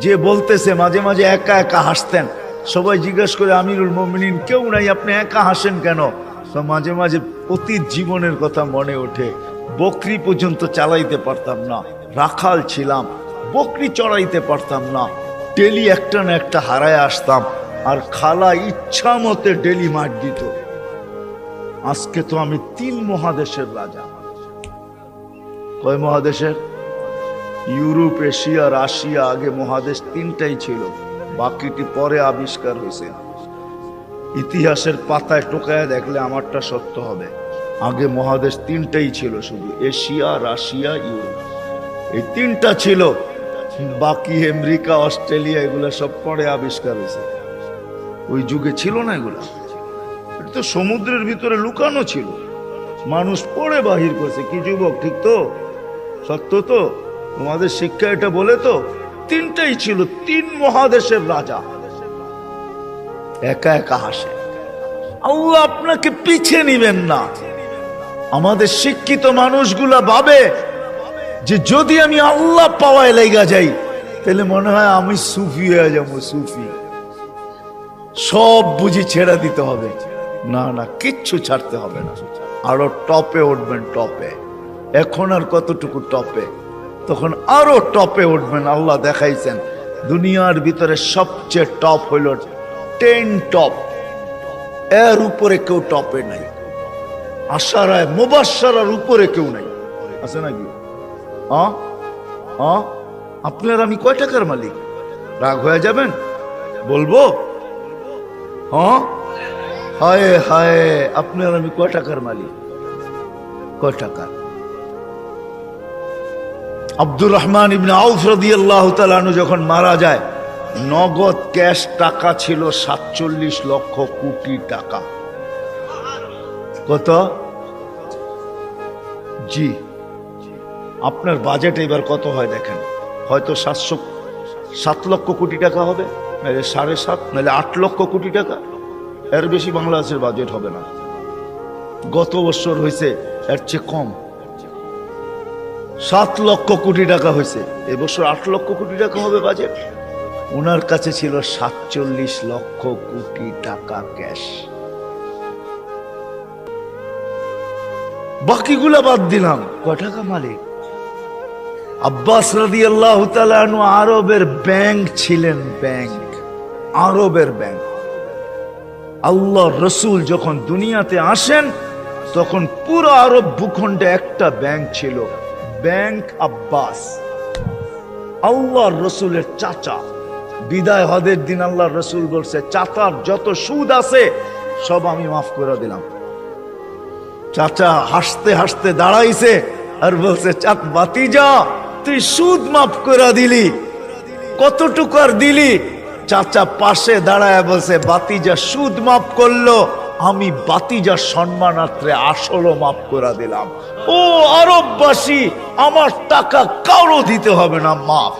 যে বলতেছে মাঝে মাঝে একা একা হাসতেন, সবাই জিজ্ঞেস করে আমিরুল মুমিনিন কেউ নাই, আপনি একা হাসেন কেন? তো মাঝে মাঝে অতীত জীবনের কথা মনে ওঠে। বকরি পর্যন্ত চালাইতে পারতাম না, রাখাল ছিলাম, বকরি চড়াইতে পারতাম না, ডেলি একটা না একটা হারায় আসতাম, আর খালা ইচ্ছা মতে ডেলি মার দিত। আজকে তো আমি 3 মহাদেশের রাজা। কয় মহাদেশের? Europe, Asia, Russia. আগে মহাদেশ 3টাই ছিল, বাকিটি পরে আবিষ্কার হয়েছে। ইতিহাসের পাতায় টোকায় দেখলে আমারটা সত্য হবে। আগে মহাদেশ 3টাই ছিল, শুধু এশিয়া, রাশিয়া, ইউরোপ, এই 3টা ছিল। বাকি আমেরিকা, অস্ট্রেলিয়া এগুলো সব পরে আবিষ্কার হয়েছে। ওই যুগে ছিল না এগুলা। এটা তো সমুদ্রের ভিতরে লুকানো ছিল, মানুষ পড়ে বাহির করছে। কি যুবক, ঠিক তো? সত্য তো? তোমাদের শিক্ষা এটা বলে তো 3টাই ছিল, 3 মহাদেশের রাজা। একা একা হাসে। আল্লাহ আপনাকে পিছিয়ে নিবেন না। আমাদের শিক্ষিত মানুষগুলা ভাবে যে যদি আমি আল্লাহ পাওয়ায় লেগা যাই তাহলে মনে হয় আমি সুফি হয়ে যাবো। সুফি সব বুঝি ছেড়ে দিতে হবে। না না, কিচ্ছু ছাড়তে হবে না, আরো টপে উঠবেন। টপে এখন আর কতটুকু টপে, তখন আরো টপে উঠবেন। আল্লাহ দেখাইছেন দুনিয়ার ভিতরে সবচেয়ে টপ হইল 10 টপ, এর উপরে কেউ টপে নাই। আশারায় মুবাশশারার উপরে কেউ নাই, আছে নাকি? আপনার আমি কয় টাকার মালিক? রাগ হয়ে যাবেন? বলবো? হায় হায়, আপনার আমি কয় টাকার মালিক? কয় টাকার? আব্দুর রহমান ইবনে আউফ রাদিয়াল্লাহু তাআলা আনহু যখন মারা যায়, নগদ ক্যাশ টাকা ছিল 47 লক্ষ কোটি টাকা। কত? জি। আপনার বাজেট এবার কত হয় দেখেন, হয়তো 7 লক্ষ কোটি টাকা হবে, নাহলে 7.5, নাহলে 8 লক্ষ কোটি টাকা। এর বেশি বাংলাদেশের বাজেট হবে না। গত বছর হয়েছে এর চেয়ে কম, 7 লক্ষ কোটি টাকা হয়েছে। এবছর 8 লক্ষ কোটি টাকা হবে বাজেট। ওনার কাছে ছিল 47 লক্ষ কোটি টাকা ক্যাশ। বাকিগুলা বাদ দিলাম, কয় টাকা মালিক? আব্বাস রাদিয়াল্লাহু তাআলা আনহু আরবের ব্যাংক ছিলেন, ব্যাংক, আরবের ব্যাংক। আল্লাহ রসুল যখন দুনিয়াতে আসেন তখন পুরো আরব ভূখণ্ডে একটা ব্যাংক ছিল, ব্যাংক আব্বাস। আল্লাহ রসুলের চাচা। বিদায় হজের দিন আল্লাহ রসুল বলছে, চাচার যত সুদ আছে সব আমি মাফ করে দিলাম। চাচা হাসতে হাসতে দাঁড়াইছে আর বলছে, চাচ বাতিজা তুই সুদ মাফ করে দিলি, কতটুকু আর দিলি? চাচা পাশে দাঁড়ায় বলছে, বাতিজা সুদ মাফ করলো, আমি বাতিজার সম্মানার্থে আসলও মাফ করে দিলাম। ও আরববাসী, আমার টাকা কারো দিতে হবে না, মাফ।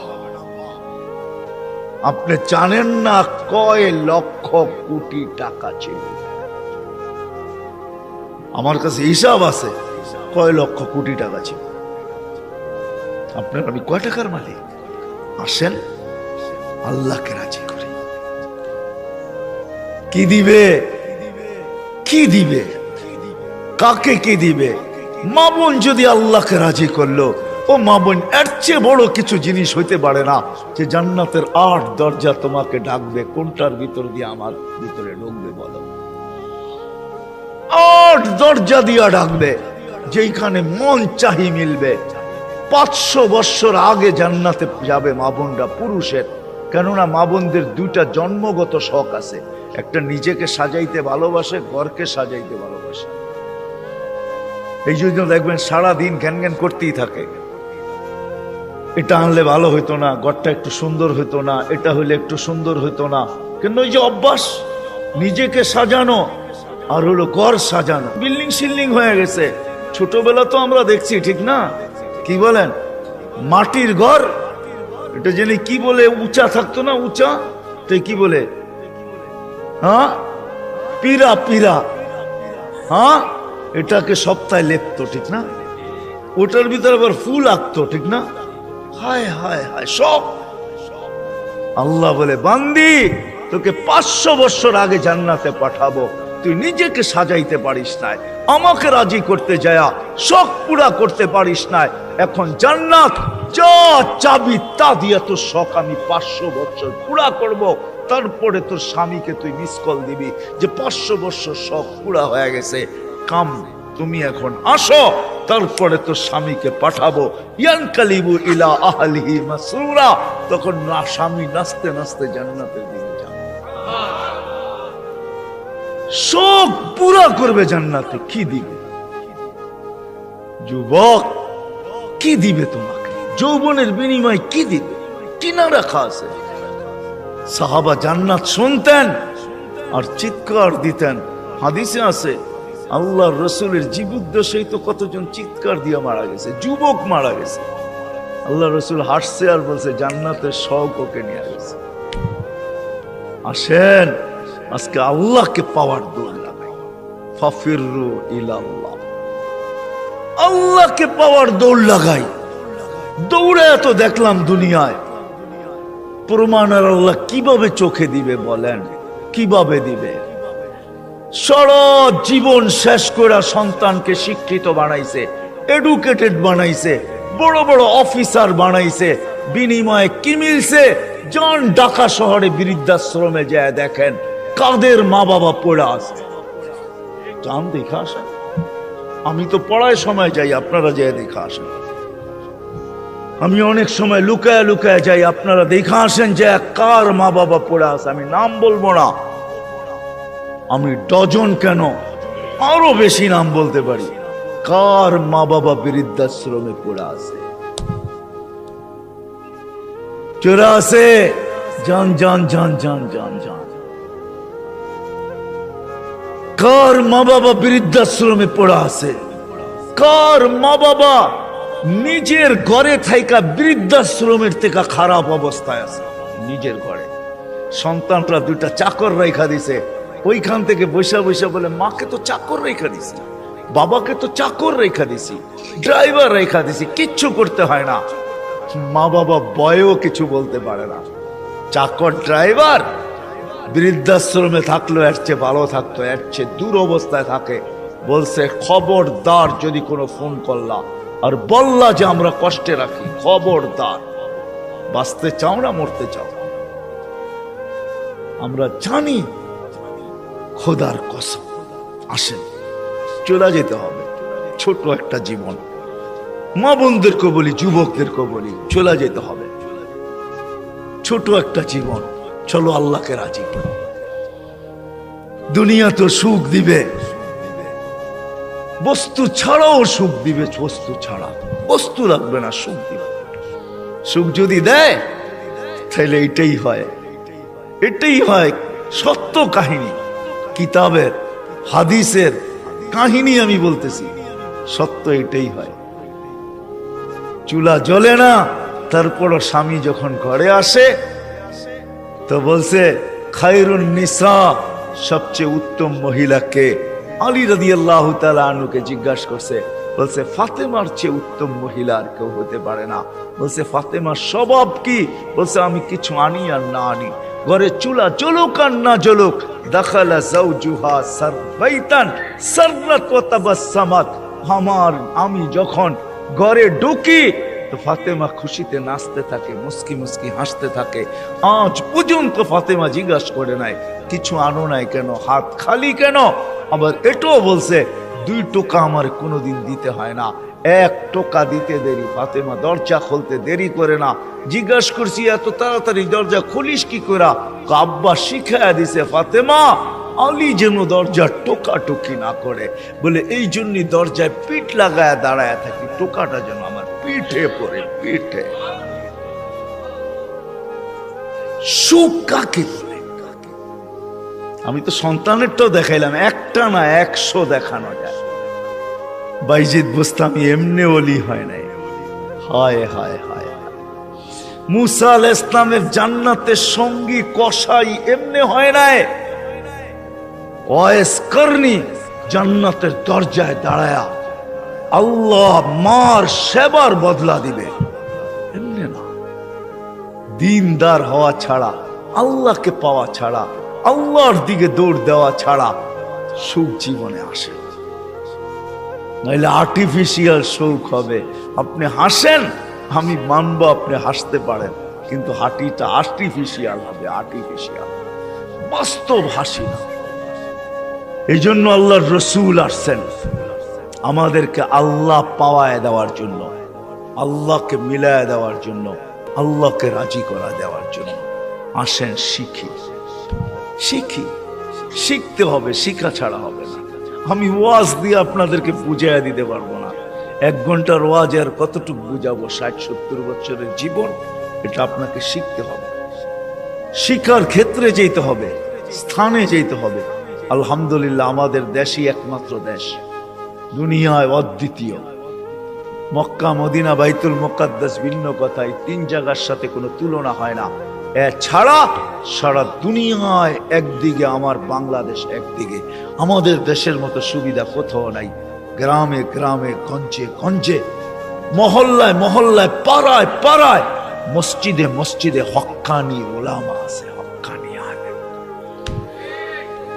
আপনি জানেন না কয় লক্ষ কোটি টাকা ছিল? আমার কাছে হিসাব আছে কয় লক্ষ কোটি টাকা ছিল। আপনার আমি কয় টাকার মালিক? আসেন আল্লাহকে রাজি করি। কি দিবে? কি দিবে? কাকে কি দিবে? মা বোন যদি আল্লাহকে রাজি করলো, ও মা বোন, এর চেয়ে বড় কিছু জিনিস হইতে পারে না যে জান্নাতের 8 দরজা তোমাকে ডাকবে। কোনটার ভিতর দিয়ে আমার ভিতরে ঢুকবে বলো? 8 দরজা দিয়া ডাকবে, যেখানে মন চাহি মিলবে। 500 বছর আগে জান্নাতে যাবে মা বোনরা, পুরুষের। কেননা মা বোনদের 2টা জন্মগত শখ আছে, একটা নিজেকে সাজাইতে ভালোবাসে, ঘরকে সাজাইতে ভালোবাসে। এই জন্য দেখবেন সারাদিন জ্ঞান জ্ঞান করতেই থাকে, এটা আনলে ভালো হইতো না, ঘরটা একটু সুন্দর হইতো না, এটা হইলে একটু সুন্দর হইতো না। কিন্তু ওই যে অভ্যাস নিজেকে সাজানো আর হলো ঘর সাজানো, বিল্ডিং শিল্ডিং হয়ে গেছে। ছোটবেলা তো আমরা দেখছি, ঠিক না? কি বলেন? মাটির ঘর, এটা জেনে কি বলে, উঁচা থাকতো না, উঁচা, তাই কি বলে? হ্যাঁ, পিরা, পিরা। হ্যাঁ, এটাকে সপ্তাহে লেপতো, ঠিক না? ওটার ভিতরে আবার ফুল আঁকতো, ঠিক না? হায় হায় হায়, সব আল্লাহ বলে, বান্দি তোকে 500 বছর আগে জান্নাতে পাঠাবো, তুই নিজেকে সাজাইতে পারিস নাই, আমাকে রাজি করতে যায়া শখ পুরা করতে পারিস নাই, এখন জান্নাত যা চাবি তা দিয়ে তোর শখ আমি 500 বছর পুরা করব। তারপরে তোর স্বামীকে তুই মিস কল দিবি যে 500 বছর শখ পুরা হয়ে গেছে, কাম তুমি এখন আসো, তারপরে তোর স্বামীকে পাঠাবো। ইয়ানকালিবু ইলা আহলিহি মাসরুরা, তখন না স্বামী নাচতে নাচতে জান্নাতের দিকে যাবে, শোক পুরা করবে জান্নাতে। কি দিবে যুবক, কি দিবে তোমাকে? যৌবনের বিনিময় কি দিবে? কিনা রাখা আছে? সাহাবা জান্নাত শুনতেন আর চিৎকার দিতেন। হাদিসে আছে আল্লাহর রসুলের জীবদ্দশায় তো কতজন চিৎকার দিয়ে মারা গেছে, যুবক মারা গেছে। আল্লাহ রসুল হাসছে আর বলছে জান্নাতের শখ ওকে নিয়ে গেছে। আসেন আজকে আল্লাহকে পাওয়ার দৌড় লাগাই, ফাফিরু ইলাল্লাহ, আল্লাহকে পাওয়ার দৌড় লাগাই। দৌড়ে এত দেখলাম দুনিয়ায়, প্রমাণ আর আল্লাহ কিভাবে চোখে দিবে বলেন? কিভাবে দিবে? সারা জীবন শেষ করে সন্তানকে শিক্ষিত বানাইছে, এডুকেটেড বানাইছে, বড় বড় অফিসার বানাইছে, বিনিময়ে কি মিলছে? জন ঢাকা শহরে বৃদ্ধাশ্রমে যায় দেখেন কাদের মা বাবা পড়ে আছে, যান দেখে আসেন। আমি তো পড়ায় সময় যাই, আপনারা যায় দেখে আসেন। আমি অনেক সময় লুকায় লুকায় যাই, আপনারা দেখে আসেন যে কার মা বাবা পড়ে আছে। আমি নাম বলবো না, আমি ডজন কেন আরো বেশি নাম বলতে পারি, কার মা বাবা বৃদ্ধাশ্রমে পড়ে আছে, চোরা আছে। জান জান জান জান জান জান, কার মা বাবা বৃদ্ধাশ্রমে পড়ে আছে, কার মা বাবা নিজের ঘরে থাইকা বৃদ্ধাশ্রমের থেকে খারাপ অবস্থায় আছে। নিজের ঘরে সন্তানরা দুইটা চাকর রেখা দিছে, ওইখান থেকে বৈশা বৈশা বলে মাকে তো চাকর রেখা দিছি, বাবাকে তো চাকর রেখা দিছি, ড্রাইভার রেখা দিছি, কিচ্ছু করতে হয় না। মা বাবা বয়েও কিছু বলতে পারে না। চাকর ড্রাইভার বৃদ্ধাশ্রমে থাকলো এর চেয়ে ভালো থাকতো, এর চেয়ে দূর অবস্থায় থাকে। বলছে খবরদার যদি কোনো ফোন করলা আর বললা যে আমরা কষ্টে রাখি, খবরদার, বাঁচতে চাও না মরতে চাও, আমরা জানি খোদার কসম, আসেন চলে যেতে হবে। ছোট একটা জীবন, মা বোনদেরকে বলি, যুবকদেরকে বলি, চলে যেতে হবে। ছোট একটা জীবন, চলো আল্লাহকে রাজি করি। দুনিয়া তো সুখ দিবে, বস্তু ছাড়াও সুখ দিবে, বস্তু ছাড়া বস্তু লাগবে না, সুখ দিবে। সুখ যদি দেয় তাহলে এটাই হয়, এটাই হয় সত্য কাহিনী, কিতাবের হাদিসের কাহিনী আমি বলতেছি, সত্য এটাই হয়। চুলা জ্বলে না, তারপরও স্বামী যখন ঘরে আসে তো বলছে খায়রুন নিসা, সবচেয়ে উত্তম মহিলাকে? আলী রাদিয়াল্লাহু তাআলা আনহুকে জিজ্ঞাসা করছে, বলছে ফাতেমার চেয়ে উত্তম মহিলা আর কেউ হতে পারে না। বলছে ফাতেমার স্বভাব কি? বলছে আমি কিছু আনি আর না আনি, ঘরে চুলা জ্বলুক আর না জ্বলুক, দাখালা যাওজুহা সারবাইতান সাররাত ওয়া তাবাসসামাত, আমি যখন ঘরে ঢুকি তো ফাতেমা খুশিতে নাচতে থাকে, মুস্কি মুস্কি হাসতে থাকে। আজ পর্যন্ত ফাতেমা জিজ্ঞাসা করে নাই কিছু আনো নাই কেন, হাত খালি কেন। আবার এটাও বলছে 2 টোকা আমার কোনোদিন দিতে হয় না, 1 টোকা দিতে দেরি। ফাতেমা দরজা খুলতে দেরি করে না। জিজ্ঞাসা করছি এত তাড়াতাড়ি দরজা খুলিস কি করে? আব্বা শিখায়া দিছে ফাতেমা আলী যেন দরজা টোকাটুকি না করে, বলে এই জন্যই দরজায় পিঠ লাগায় দাঁড়ায় থাকি, টোকাটা যেন আমার পিঠে পড়ে, পিঠে। সুখ কাকে বলে? আমি তো সন্তানেরটাও দেখাইলাম, একটা না 100 দেখানো যায়। বাইজিদ বুস্তামি এমনি ওলি হয় নাই, হায় হায় হায়। মুসা আলাইহিস সালামের জান্নাতের সঙ্গী কসাই এমনি হয় নাই। ওয়াইস করনি জান্নাতের দরজায় দাঁড়ায়া আল্লাহ মার সেবার বদলা দিবে, এমনি না। দিনদার হওয়া ছাড়া, আল্লাহকে পাওয়া ছাড়া, আল্লাহর দিকে দৌড় দেওয়া ছাড়া সুখ জীবনে আসে না। নইলে আর্টিফিশিয়াল সুখ হবে। আপনি হাসেন, আমি মানবো আপনি হাসতে পারেন, কিন্তু হাঁটিটা আর্টিফিশিয়াল হবে, আর্টিফিশিয়াল, বাস্তব হাসি না। এই জন্য আল্লাহর রসুল আসছেন আমাদেরকে আল্লাহ পাওয়ায় দেওয়ার জন্য, আল্লাহকে মিলায় দেওয়ার জন্য, আল্লাহকে রাজি করা দেওয়ার জন্য। আসেন শিখি, শিখি, শিখতে হবে, শিখা ছাড়া হবে না। আমি ওয়াজ দিয়ে আপনাদেরকে বুঝাইয়া দিতে পারবো না। 1 ঘন্টার ওয়াজ আর কতটুকু বুঝাবো? 60-70 বছরের জীবন, এটা আপনাকে শিখতে হবে, শিক্ষার ক্ষেত্রে যেতে হবে, স্থানে যেতে হবে। আলহামদুলিল্লাহ, আমাদের দেশই একমাত্র দেশ, দুনিয়ায় অদ্বিতীয়। মক্কা, মদিনা, বাইতুল মুকাদ্দাস ভিন্ন কথা, এই 3 জায়গার সাথে কোনো তুলনা হয় না। এছাড়া সারা দুনিয়ায় একদিকে আমার বাংলাদেশ, একদিকে আমাদের দেশের মতো সুবিধা কোথাও নাই। গ্রামে গ্রামে, গঞ্জে গঞ্জে, মহল্লায় মহল্লায়, পাড়ায় পাড়ায়, মসজিদে মসজিদে হক্কানি ওলামা আছে, হক্কানি আলেম,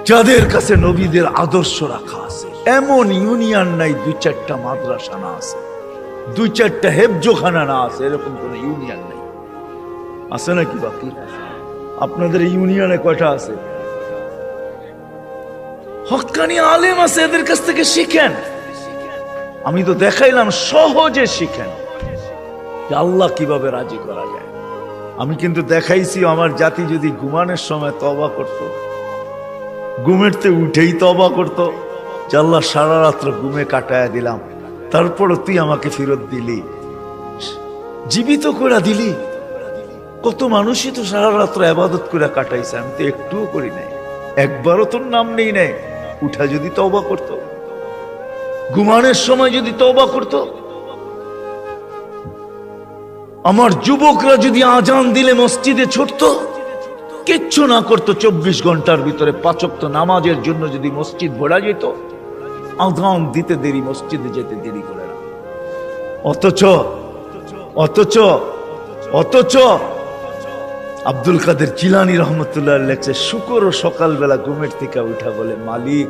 যাদের কাছে নবীদের আদর্শ রাখা আছে। এমন ইউনিয়ন নাই 2-4টা মাদ্রাসা না আছে, 2-4টা হেফজোখানা না আছে, এরকম কোন ইউনিয়ন নেই। আছে নাকি? বাকি আপনাদের ইউনিয়নে কয়টা আছে? হক্কানি আলেম আছে, এদের কাছ থেকে শিখেন। আমি তো দেখাইলাম, সহজে শিখেন যে আল্লাহ কিভাবে রাজি করা যায়। আমি কিন্তু দেখাইছি আমার জাতি যদি ঘুমানোর সময় তওবা করত, ঘুমেরতে উঠেই তওবা করত, যে আল্লাহ সারা রাত্র ঘুমে কাটায় দিলাম, তারপরও তুই আমাকে ফেরত দিলি, জীবিত করে দিলি। কত মানুষই তো সারা রাত্র ইবাদত করে কাটাইছে, আমি তো একটুও করি নাই, একবারও তোর নাম নেই নাই। উঠা যদি তওবা করত, ঘুমানোর সময় যদি তওবা করত, আমার যুবকরা যদি আজান দিলে মসজিদে ছুটতো, কিচ্ছু না করতো, 24 ঘন্টার ভিতরে 5 ওয়াক্ত নামাজের জন্য যদি মসজিদ ভরা যেত, আজান দিতে দেরি, মসজিদে যেতে দেরি করে না। অথচ অথচ অথচ আব্দুল কাদের জিলানী রহমতুল্লাহ লেখছে, শুকর সকালবেলা ঘুমের থেকে উঠা বলে, মালিক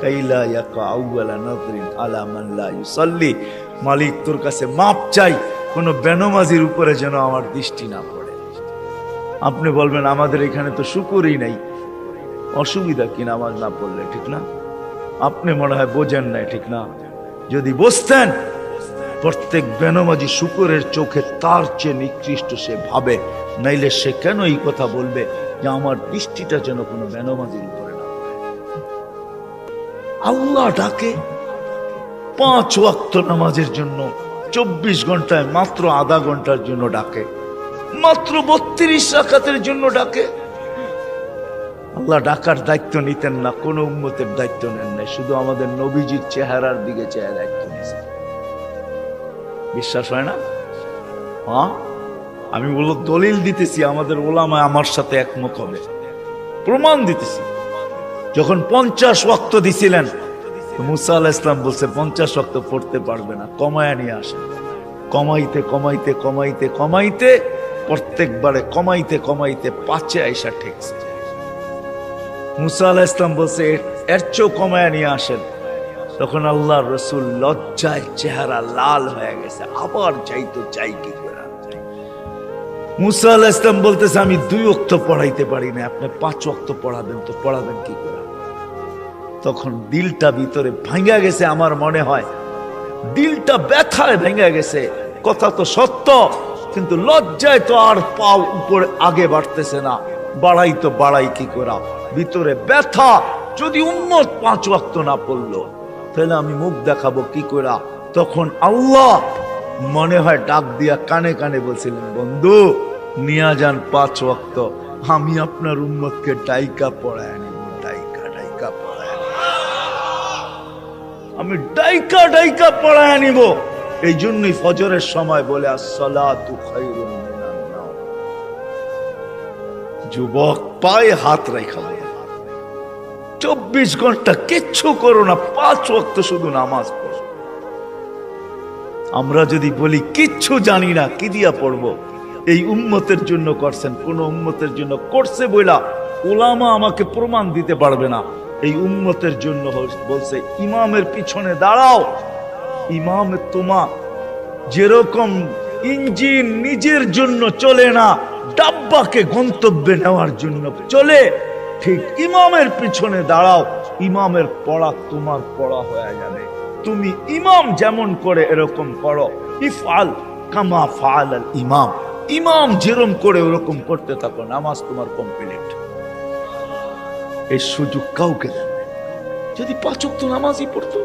কাইলা ইয়াকা আউয়ালা নাযরিন আলা মান লা ইউসাল্লি, মালিক তোর কাছে মাপ চাই, কোন বেনমাজির উপরে যেন আমার দৃষ্টি না পড়ে। আপনি বলবেন আমাদের এখানে তো শুকরই নাই, অসুবিধা কি নামাজ না পড়লে? ঠিক না? আপনি মনে হয় বোঝেন নাই, ঠিক না? যদি বুঝতেন, প্রত্যেক বেনমাজি শুকরের চোখে তার চেয়ে নিকৃষ্ট সে ভাবে, নাইলে সে কেন এই কথা বলবে যে আমার দৃষ্টিটা যেন কোনো বেনমাজির উপরে না পড়ে। আল্লাহ ডাকে 5 ওয়াক্ত নামাজের জন্য, 24 ঘন্টায় মাত্র আধা ঘন্টার জন্য ডাকে, মাত্র 32 রাকাতের জন্য ডাকে। আল্লাহ ডাকার দায়িত্ব নিতেন না, কোন উম্মতের দায়িত্ব নেন নাই, শুধু আমাদের নবীজির চেহারার দিকে চেয়ে দায়িত্ব নিয়েছেন। বিশ্বাস হয় না? হ্যাঁ, আমি বলবো দলিল দিতেছি, আমাদের ওলামা আমার সাথে একমত হবে, প্রমাণ দিতেছি। যখন 50 ওয়াক্ত দিছিলেন, মুসা আলাইহিস সালাম বলছে 50 ওয়াক্ত পড়তে পারবে না, কমায়া নিয়ে আসেন। কমাইতে কমাইতে কমাইতে কমাইতে প্রত্যেকবারে কমাইতে কমাইতে 5-এ আইসা ঠেকছে। মুসা আলাইহিস সালাম বলছে এর চেয়েও কমায়া নিয়ে আসেন। তখন আল্লাহর রাসূল লজ্জায় চেহারা লাল হয়ে গেছে, আবার যাইতো, চাই কি করে। মুসা আলাইহিস সালাম বলতেছে আমি 2 ওয়াক্ত পড়াইতে পারি না, আপনি 5 ওয়াক্ত পড়াবেন, তো পড়াবেন কি করে? তখন দিলটা ভিতরে ভাঙা গেছে, আমার মনে হয় দিলটা ব্যথায় ভেঙে গেছে। কথা তো সত্য, কিন্তু লজ্জায় তো আর পাও উপরে আগে বাড়তেছে না, বাড়াই তো বাড়াই কি করা, ভিতরে ব্যথা। যদি উম্মত 5 ওয়াক্ত না পড়লো, তাহলে আমি মুখ দেখাবো কি করা? তখন আল্লাহ মনে হয় ডাক দিয়া কানে কানে বলছিলেন, বন্ধু নিয়া যান 5 ওয়াক্ত, আমি আপনার উম্মতকে ডাইকা পড়ায় নিব, ডাইকা ডাইকা পড়ায়, আমি ডাইকা ডাইকা পড়ায় নিব। এই জন্যই ফজরের সময় বলে আসসালাতু খায়রুম মিনান নাওম। যুবক পায়ে হাত রাখা বলে 24 ঘন্টা কিচ্ছু করো না, 5 ওয়াক্ত শুধু নামাজ পড়ো। আমরা যদি বলি কিচ্ছু জানি না, কি দিয়া পড়বো? এই উম্মতের জন্য করছেন, কোন উম্মতের জন্য করছে বইলা উলামা আমাকে প্রমাণ দিতে পারবে না। এই উম্মতের জন্য বলছে ইমামের পিছনে দাঁড়াও। ইমামে তোমা যেরকম ইঞ্জিন নিজের জন্য চলে না, ডাব্বাকে গন্তব্যে নেওয়ার জন্য চলে, ঠিক ইমামের পিছনে দাঁড়াও। ইমামের পড়া তোমার পড়া হয়ে যাবে। তুমি ইমাম যেমন করে এরকম করো। ইফআল কামা ফাআল আল ইমাম, ইমাম যেরকম করে ওরকম করতে থাকো, নামাজ তোমার কমপ্লিট। এই সুযোগ কাউকে দেন। যদি 5 ওয়াক্ত নামাজই পড়তো,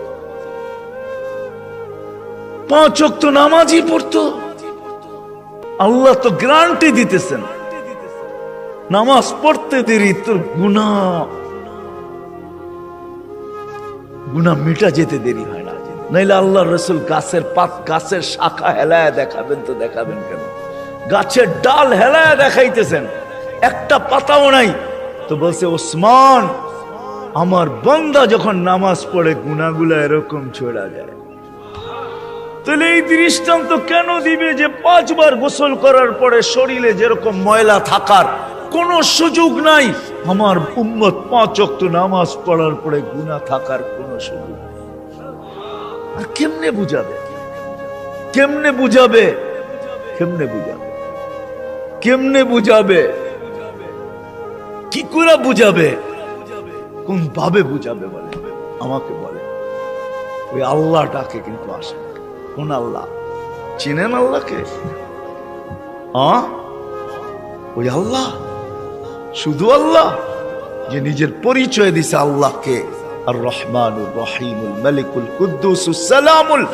5 ওয়াক্ত নামাজই পড়তো, আল্লাহ তো গ্যারান্টি দিতেছেন নামাজ পড়তে দেরি তোর গুনাহ মিটা যেতে দেরি হয় না। নাইলে আল্লাহ রসুল গাছের পাত, গাছের শাখা হেলায় দেখাবেন তো দেখাবেন কেন? গাছের ডাল হেলায় দেখাইতেছেন, একটা পাতাও নাই। তো বলছে ওসমান, আমার বান্দা যখন নামাজ পড়ে গুনাহগুলা এরকম ছড়া যায়। তাহলে এই দৃষ্টান্ত কেন দিবে যে 5 বার গোসল করার পরে শরীরে যেরকম ময়লা থাকার কোনো সুযোগ নাই, আমার উম্মত 5 ওয়াক্ত নামাজ পড়ার পরে গুনাহ থাকার কোনো সুযোগ নেই। আর কেমনে বুঝাবে? কেমনে বুঝাবে? কেমনে বুঝাবে? কেমনে বুঝাবে? কি করে বুঝাবে? কোন ভাবে বুঝাবে বলে? আমাকে বলে। ওই আল্লাহটাকে কিন্তু আসে। কোন আল্লাহ? চিনেন আল্লাহকে? ওই আল্লাহ, শুধু আল্লাহ যে নিজের পরিচয় দিছে আল্লাহকে আর রহমানুর রহিমুল মালিকুল কুদ্দুসুস সালামুল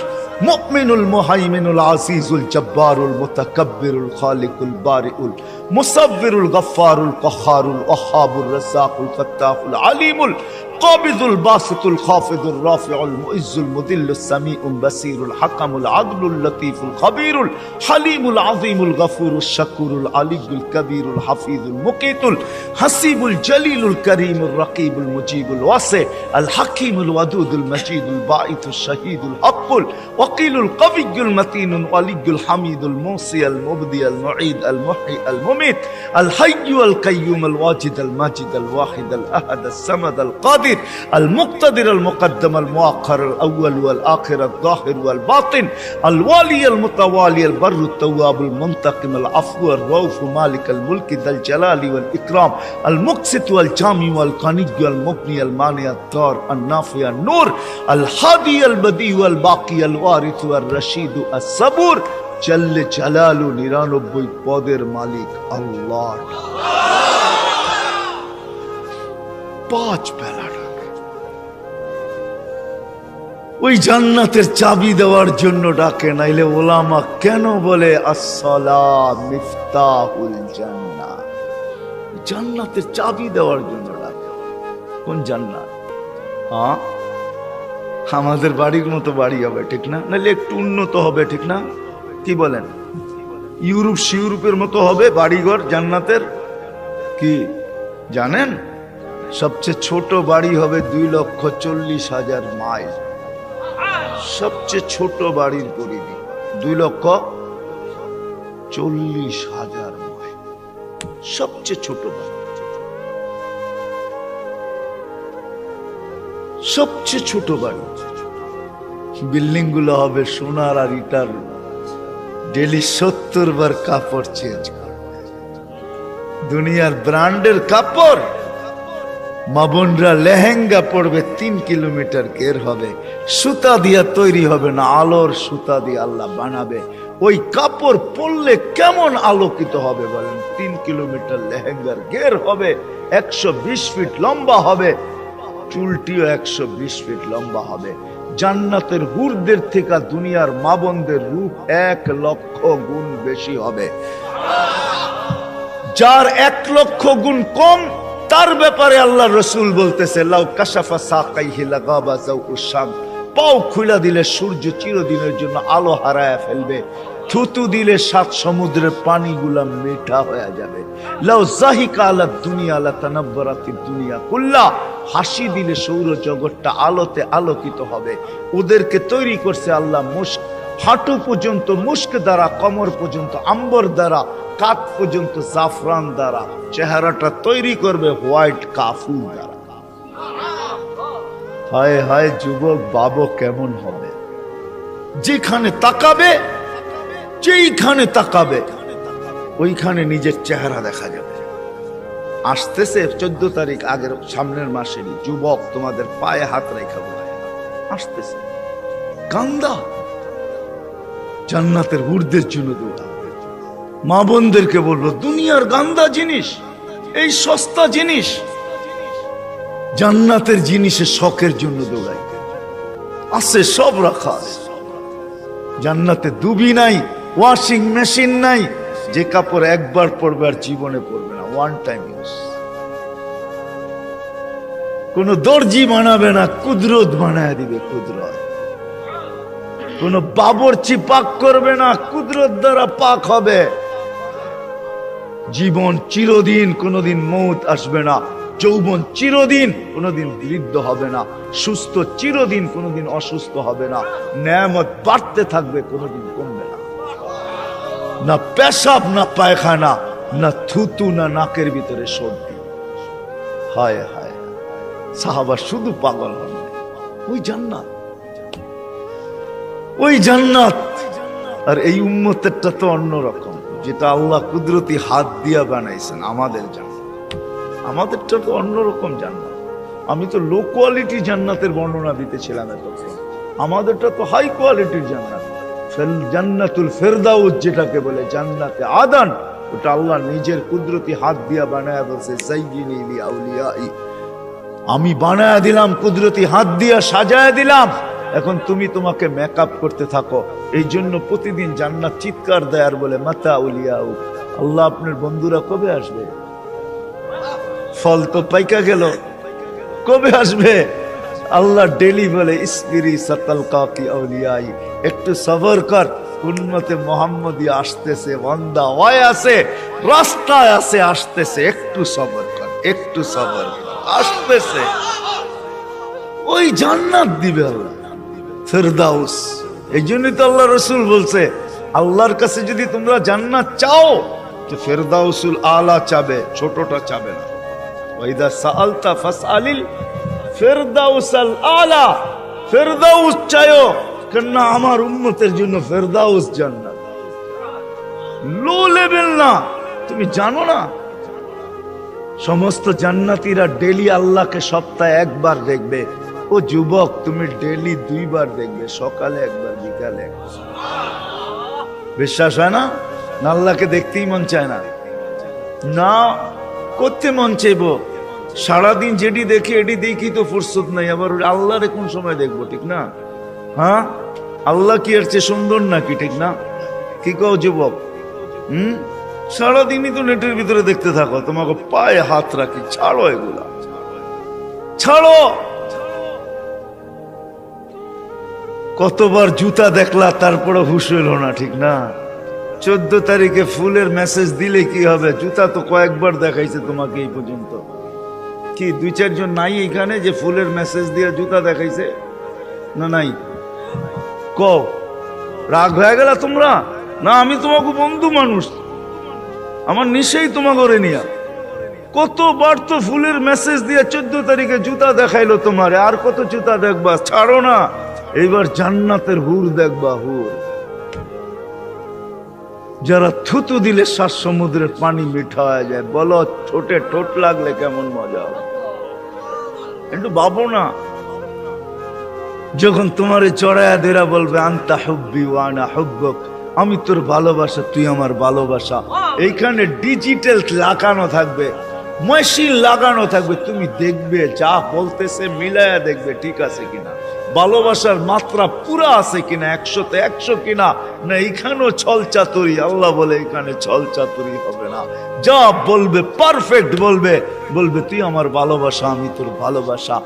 মুমিনুল মুহাইমিনুল আজিজুল জব্বারুল মুতাকাব্বিরুল খালিকুল বারিউল মুসাব্বিরুল গফফারুল কহারুল ওয়াহাবুর রাজ্জাকুল ফাত্তাহুল আলিমুল কাবিদুল বাসিতুল খাফিদুর রাফিউল মুইজ্জুল মুদিল্লুস সামিউল বাসিরুল হাকামুল আদলুল লতীফুল খবীরুল হালিমুল আযীমুল গফুরুশ শাকুরুল আলিয়ুল কবীরুল হাফিজুল মুকিতুল হাসিবুল জলিলুল করিমুর রকিবুল মুজিবুল ওয়াসি আল হাকিমুল ওয়াদুদুল মজিদুল বাঈতুশ শাহীদুল হকুল ওয়াকিলুল কবিয়ুল মতিনুল ওয়ালিয়ুল হামিদুল মুসি আল মুবদি আল মুঈদ আল মুহয়ি আল মুমিত আল হাইয়্যু আল কাইয়্যুম আল ওয়াজিদ আল মাজিদ আল ওয়াহিদ আল আহাদ আস সামাদ আল কাদির المقتدر المقدم المؤخر الأول والآخر الظاهر والباطن الوالي المتوالي البر التواب المنتقم العفو الرؤوف مالك الملك ذا الجلال والإكرام المقسط والجامع والقني والمغني المانع الضار النافع النور الهادي البديع والباقي الوارث والرشيد الصبور جل جلاله 99 পদের মালিক আল্লাহ। 5 বেলা ওই জান্নাতের চাবি দেওয়ার জন্য ডাকে। নাইলে ওলামা কেন বলে আসসালাম মিফতাহুল জান্নাহ, জান্নাতের চাবি দেওয়ার জন্য ডাকে। কোন জান্নাত? আমাদের বাড়ির মতো বাড়ি হবে, ঠিক না? নাইলে একটু উন্নত হবে, ঠিক না? কি বলেন? ইউরোপের মতো হবে বাড়িঘর জান্নাতের। কি জানেন? সবচেয়ে ছোট বাড়ি হবে 2,40,000 মাইল। সবচেয়ে ছোট বাড়ির পরিধি 2,40,000 মাইল। সবচেয়ে ছোট বাড়ি, সবচেয়ে ছোট বাড়ি। বিল্ডিং গুলো হবে সোনার আর ইটার। ডেলি 70 বার কাপড় চেঞ্জ করবে। দুনিয়ার ব্র্যান্ডের কাপড়। মা বোনরা লেহেঙ্গা পড়বে 3 কিলোমিটার ঘের হবে, সুতা দিয়া তৈরি হবে না, আলোর সুতা দিয়ে আল্লাহ বানাবে। ওই কাপড় পরলে কেমন আলোকিত হবে বলেন? 3 কিলোমিটার লেহেঙ্গার ঘের হবে, 120 ফিট লম্বা হবে, চুলটিও 120 ফিট লম্বা হবে। জান্নাতের হুরদের থেকে দুনিয়ার মা বোনদের রূপ 1 লক্ষ গুণ বেশি হবে। যার 1 লক্ষ গুণ কম, তার ব্যাপারে আল্লাহ রসুল বলতেছে লাউ কাশাফা সাকাইহি লাগাবা যাউউশ শাম, পাও খুলে দিলে সূর্য চিরদিনের জন্য আলো হারায় ফেলবে। থুতু দিলে 7 সমুদ্রের পানিগুলা মিঠা হয়ে যাবে। লাউ জাহিকা আলা দুনিয়া লা তানাব্বারাতিদ দুনিয়া কুল্লা, হাসি দিলে সৌর জগৎটা আলোতে আলোকিত হবে। ওদেরকে তৈরি করছে আল্লাহ মুস্ক, হাঁটু পর্যন্ত মুস্ক দ্বারা, কমর পর্যন্ত আম্বর দ্বারা, কাত পর্যন্ত জাফরান দ্বারা, চেহারাটা তৈরি করবে হোয়াইট কাফুর দ্বারা। হায় হায় যুবক বাবু কেমন হবে? যেখানে তাকাবে, যেইখানে তাকাবে ওইখানে নিজের চেহারা দেখা যাবে। আসতেছে 14 তারিখ, আগের সামনের মাসেরই। যুবক তোমাদের পায়ে হাত রেখা আসতেছে, কান্দা জান্নাতের হুরদের জন্য দৌড়া। মা বোনদেরকে বলবো, দুনিয়ার গান্দা জিনিস, এই সস্তা জিনিস, জান্নাতের জিনিসের শখের জন্য দৌড়াই। আছে সব রাখা আছে জান্নাতে। দুবি নাই, ওয়াশিং মেশিন নাই, যে কাপড় একবার পরবে আর জীবনে পরবে না, ওয়ান টাইম ইউজ। কোন দর্জি বানাবে না, কুদরত বানায় দিবে। কুদরত কোন বাবরচি পাক করবে না, কুদরত দ্বারা পাক হবে। জীবন চিরদিন, কোনদিন মৌত আসবে না। যৌবন চিরদিন, কোনদিন বৃদ্ধ হবে না। সুস্থ চিরদিন, কোনদিন অসুস্থ হবে না। নেয়ামত বাড়তে থাকবে, কোনদিন কমবে না। না পেশাব, না পায়খানা, না থুতু, না নাকের ভিতরে সর্দি। হায় হায়, সাহাবা শুধু পাগল হন। ওই জান্নাত, ওই জান্নাত। আর এই উম্মতেরটা তো অন্যরকম, যেটা আল্লাহ কুদরতি হাত দিয়া বানাইছেন। আমাদের জান্নাত, আমাদেরটা তো অন্যরকম জান্নাত। আমি তো লো কোয়ালিটি জান্নাতের বর্ণনা দিতেছিলাম এতক্ষণ। আমাদেরটা তো হাই কোয়ালিটির জান্নাত। জান্নাতুল ফেরদাউস যেটাকে বলে, জান্নাতে আদান, ওটা আল্লাহ নিজের কুদরতি হাত দিয়া বানায়া বলছে, যায়্যিনি লিআউলিয়াই, আমি বানায়া দিলাম, কুদরতি হাত দিয়া সাজায়া দিলাম। এখন তুমি তোমাকে মেকআপ করতে থাকো। এই জন্য প্রতিদিন জান্নাত চিৎকার দেয় আর বলে, মাতা উলিয়াউ, আল্লাহ আপনার বন্ধুরা কবে আসবে? ফল তো পাইকা গেল, কবে আসবে? আল্লাহ ডেলি বলে, ইসবিরি সাতালকাকি আউলিয়াই, একটু সবর কর, উম্মতে মুহাম্মদী আসতেছে, বান্দা ওয়ায় আছে, রাস্তায় আছে, আসতেছে, একটু সবর কর, একটু সবর কর, আসতেছে। ওই জান্নাত দিবে আল্লাহ, ফেরদাউস। এই জন্যই তো আল্লাহ রসুল বলছে, আল্লাহর কাছে যদি তোমরা জান্নাত চাও তো ফেরদাউসুল আলা চাবে, ছোটটা চাবে না। ওয়াইদা সাআলতা ফাসআলিল ফেরদাউসাল আলা, ফেরদাউস চাইও, কেন আমার উম্মতের জন্য ফেরদাউস জান্নাত। লো লেভেল না। তুমি জানো না, সমস্ত জান্নাতীরা ডেলি আল্লাহকে সপ্তাহে একবার দেখবে। ও যুবক, তুমি ডেলি 2 বার দেখবে, সকালে একবার, বিকালে একবার। বিশ্বাস হয় না? আল্লাহকে দেখতেই মন চায় না, না করতে মন চাইব। সারাদিন যেটি দেখি এটি দেখি তো ফুরসত নাই, আবার আল্লাহরে কোন সময় দেখবো? ঠিক না? হ্যাঁ, আল্লাহ কি এর চেয়ে সুন্দর নাকি? ঠিক না? কি কও যুবক? সারাদিনই তো নেটের ভিতরে দেখতে থাকো, তোমাকে পায়ে হাত রাখি, ছাড়ো এগুলা, ছাড়ো। কতবার জুতা দেখলা, তারপরে হুশ হইল না, ঠিক না? 14 তারিখে ফুলের মেসেজ দিলে কি হবে? জুতা তো কয়েকবার দেখাইছে তোমাকে এই পর্যন্ত। কি 2-4 জন নাই এখানে যে ফুলের মেসেজ দিয়ে জুতা দেখাইছে? না নাই? কও, রাগ হয়ে গেল তোমরা? না, আমি তোমাকে বন্ধু মানুষ, আমার নিশ্চয়ই তোমাকে নিয়া। কতবার তো ফুলের মেসেজ দিয়ে 14 তারিখে জুতা দেখাইলো তোমারে, আর কত জুতা দেখবা? ছাড়ো না। এইবার জান্নাতের হুর দেখবা, হুর যারা থুতু দিলে 7 সমুদ্রের পানি মিঠা হয়ে যায়। বলো, ঠোঁটে ঠোঁট লাগলে কেমন মজা হবে? একটু ভাবো না। যখন তোমারে চড়ায়া দেরা বলবে, আনতা হুব্বি ওয়া আনা হুব্বুক, আমি তোর ভালোবাসা, তুই আমার ভালোবাসা। এইখানে ডিজিটাল লাগানো থাকবে, মেশিন লাগানো থাকবে। তুমি দেখবে, যা বলতেছে মিলায়া দেখবে ঠিক আছে কিনা, ভালোবাসার মাত্রা পুরা আছে কিনা, 100-তে 100 কিনা, না এখানেও ছল চাতুরি। আল্লাহ বলে, এখানে ছল চাতুরি হবে না। যা বলবে পারফেক্ট বলবে, বলবে তুই আমার ভালোবাসা, আমি তোর ভালোবাসা।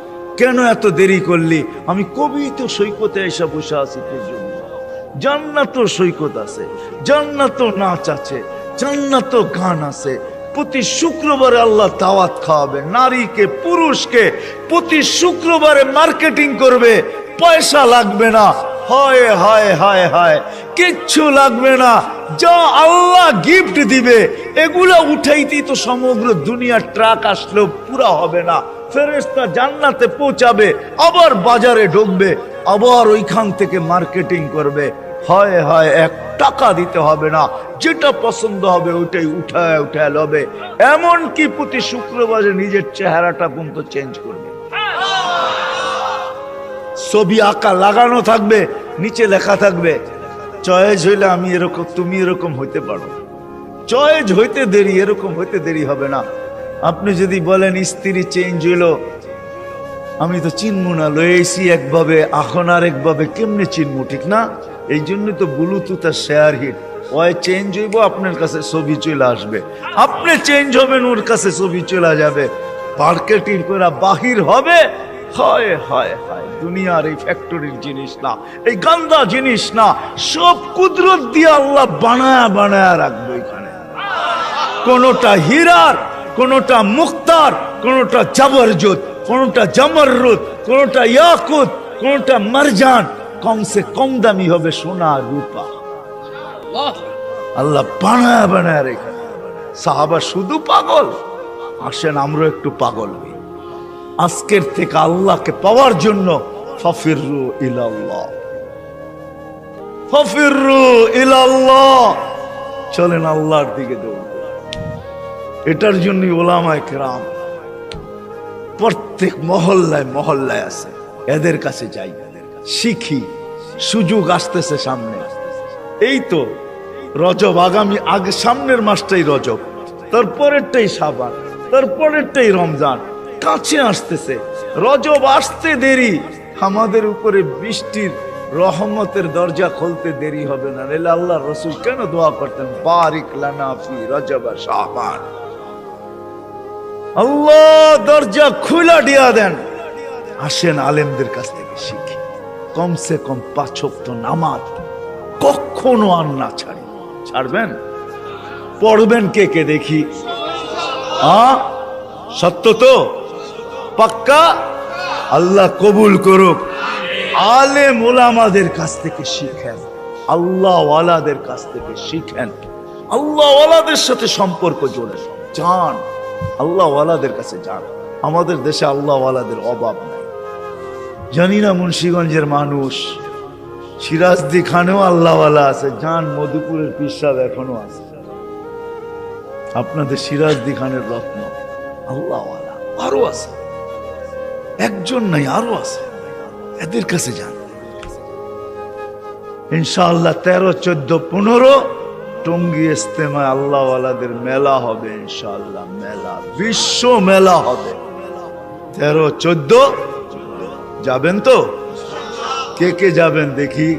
কেন এত দেরি করলি? আমি কবি তো সৈকতে এসে বসে আছি তোর জন্য। জান্নাত সৈকত আছে, জান্নাত নাচ আছে, জান্নাত গান আছে। প্রতি শুক্রবারে আল্লাহ দাওয়াত খাওয়াবে, নারীকে পুরুষকে প্রতি শুক্রবারে মার্কেটিং করবে, পয়সা লাগবে না। হায় হায় হায় হায়, কিচ্ছু লাগবে না, যা আল্লাহ গিফট দিবে এগুলা উঠাইতেই তো সমগ্র দুনিয়ার ট্রাক আসলেও পুরা হবে না। ফেরেশতা জান্নাতে পৌঁছাবে, আবার বাজারে ঢুকবে, আবার ওইখান থেকে মার্কেটিং করবে। হয় হয় 1 টাকা দিতে হবে না, যেটা পছন্দ হবে ওইটাই উঠায় উঠায় লবে। এমনকি প্রতি শুক্রবারে নিজের চেহারাটা পর্যন্ত চেঞ্জ করবে। ছবি আঁকা লাগানো থাকবে, নিচে লেখা থাকবে চয়েস হইলে আমি এরকম, তুমি এরকম হইতে পারো। চয়েস হইতে দেরি, এরকম হইতে দেরি হবে না। আপনি যদি বলেন স্ত্রী চেঞ্জ হইল, আমি তো চিনবো না, লয়েছি একভাবে এখন আর একভাবে, কেমনে চিনবো, ঠিক না? এই জন্য তো ব্লুটুথ আর শেয়ার হিট, ওই চেঞ্জ হইব, আপনার কাছে ছবি চলে আসবে, আপনি চেঞ্জ হবেন, ওর কাছে ছবি চলে যাবে, মার্কেটিং করে বাহির হবে। হয় হয় হয়, দুনিয়ার এই ফ্যাক্টরির জিনিস না, এই গান্দা জিনিস না, সব কুদরত দিয়ে আল্লাহ বানায়া বানায়া রাখবে এখানে। কোনটা হীরার, কোনটা মুক্তার, কোনটা জবরজত, কোনটা জমররুদ, কোনটা ইয়াকুত, কোনটা মারজান, কমসে কম দামি হবে সোনা রূপা। আল্লাহ বানায়া বানায়া রেখে। সাহাবা শুধু পাগল, আসেন আমরা একটু পাগল হই। আজকের থেকে আল্লাহকে পাওয়ার জন্য ফাফিরু ইলাল্লাহ, ফাফিরু ইলাল্লাহ, চলেন আল্লাহর দিকে দৌড়। এটার জন্য ওলামায়ে কেরাম প্রত্যেক মহল্লায় মহল্লায় আছে, এদের কাছে যাই, শিখি। সুযোগ আসতেছে সামনে, এই তো রজব, আগামী আগে সামনের মাসটাই রজব, তারপরেরটাই শাবান, তারপরেরটাই রমজান, কাছে আসতেছে। রজব আসতে দেরি, আমাদের উপরে বৃষ্টির রহমতের দরজা খুলতে দেরি হবে না। নাহলে আল্লাহ রসুল কেন দোয়া করতেন, বারিক লানা ফি রজব শাবান, আল্লাহ দরজা খুলা দিয়া দেন। আসেন আলেমদের কাছ থেকে শিখি, কমসে কম 5 ওয়াক্ত নামাজ কখনো আর না ছাড়ি। ছাড়বেন? পড়বেন কে কে দেখি? সত্য তো? পাক্কা? আল্লাহ কবুল করুক। আলেম ওলামাদের কাছ থেকে শিখেন, আল্লাহ ওয়ালাদের কাছ থেকে শিখেন, আল্লাহ ওয়ালাদের সাথে সম্পর্ক জোড়েন, যান আল্লাহ ওয়ালাদের কাছে যান। আমাদের দেশে আল্লাহ ওয়ালাদের অভাব নাই। জানি না মুন্সিগঞ্জের মানুষ, সিরাজদি খানেও আল্লাহ ওয়ালা আছে, যান মধুপুরের পীর সাহেব এখনো আছে, আপনাদের সিরাজদি খানের রত্ন আল্লাহ ওয়ালা আরো আছে, একজন নাই আরো আছে, এদের কাছে যান। ইনশাআল্লাহ 13, 14, 15 টঙ্গী ইস্তেমায় আল্লাহ ওয়ালাদের মেলা হবে ইনশাআল্লাহ, মেলা, বিশ্ব মেলা হবে। 13, 14 যাবেন তো? কে কে যাবেন দেখি?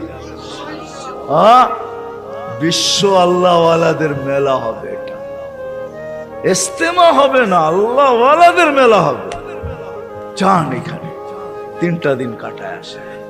বিশ্ব আল্লাহ ওয়ালাদের মেলা হবে, এটা ইস্তেমা হবে না, আল্লাহ ওয়ালাদের মেলা হবে। যান এখানে 3টা দিন কাটায় আসে।